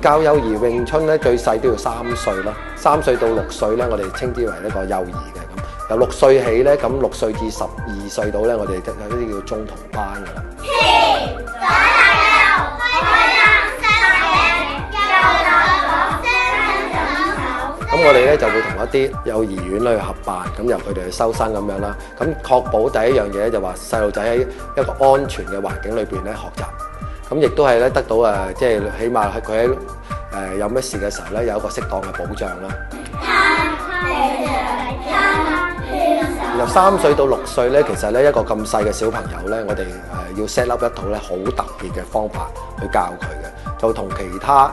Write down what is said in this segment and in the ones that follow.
教幼兒詠春咧，最細都要3歲啦，3歲到6歲咧，我哋稱之為一個幼兒嘅咁。由6歲起咧，咁6歲至12歲到咧，我哋有啲叫中童班㗎啦。咁我哋咧就會同一啲幼兒園去合辦，咁由佢哋去收生咁樣啦。咁確保第一樣嘢就話細路仔喺一個安全嘅環境裏邊咧學習。咁亦都係咧得到即係起碼佢喺有咩事嘅時候咧有一個適當嘅保障啦。由3歲到6歲咧，其實咧一個咁細嘅小朋友咧，我哋要 set up 一套咧好特別嘅方法去教佢嘅，就同其他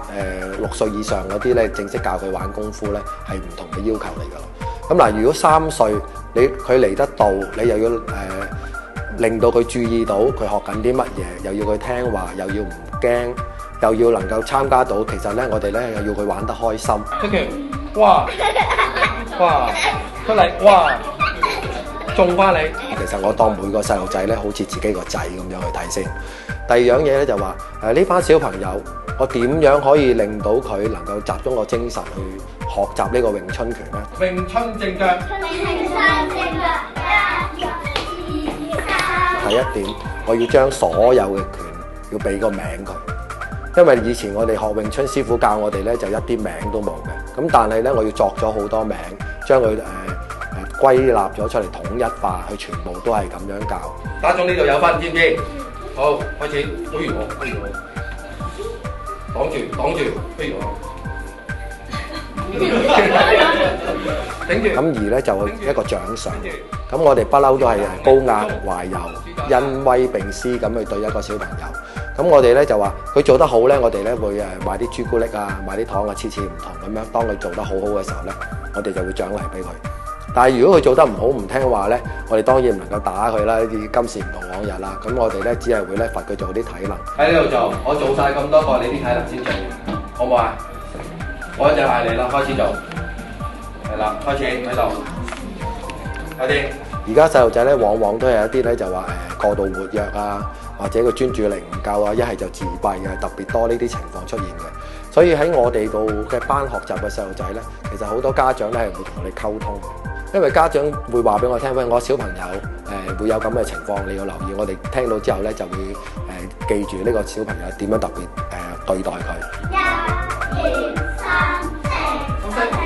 6歲以上嗰啲咧正式教佢玩功夫咧係唔同嘅要求嚟㗎啦。咁嗱，如果3歲佢嚟得到，你又要令到佢注意到佢學緊啲乜嘢，又要佢聽話，又要唔驚，又要能夠參加到，其實咧我哋咧又要佢玩得開心。出拳，哇，哇，出嚟，哇，中翻你。其實我當每個細路仔咧，好似自己個仔咁樣去睇先。第二樣嘢咧就話呢班小朋友，我點樣可以令到佢能夠集中個精神去學習呢個詠春拳咧？詠春正腳。第一點，我要將所有嘅拳要俾個名佢，因為以前我哋學詠春師傅教我哋咧就一啲名都冇嘅，咁但係咧我要作咗好多名，將佢歸納咗出嚟統一化，佢全部都係咁樣教。打中呢度有分，知唔知？好，開始。不如我，擋住，不如我。頂住。咁而咧就一個獎賞。咁我哋不嬲都係高壓懷柔、恩威並施咁去對一個小朋友。咁我哋咧就話佢做得好咧，我哋咧會買啲朱古力啊、買啲糖啊，次唔同咁樣。當佢做得好好嘅時候咧，我哋就會獎勵俾佢。但係如果佢做得唔好唔聽話咧，我哋當然唔能夠打佢啦，今時唔同往日啦。咁我哋咧只係會咧罰佢做啲體能。喺呢度做，我做晒咁多個，你啲體能先做，好唔好啊？我一陣嗌你啦，開始做。係啦，開始喺度。快啲！而家細路仔咧，往往都係一啲咧就話過度活躍啊，或者個專注力唔夠啊，一係就自閉啊，特別多呢啲情況出現嘅。所以喺我哋度嘅班學習嘅細路仔咧，其實好多家長咧係會同我哋溝通嘅，因為家長會話俾我聽，喂，我小朋友會有咁嘅情況，你要留意。我哋聽到之後咧就會記住呢個小朋友點樣特別對待佢。1、2、3、4。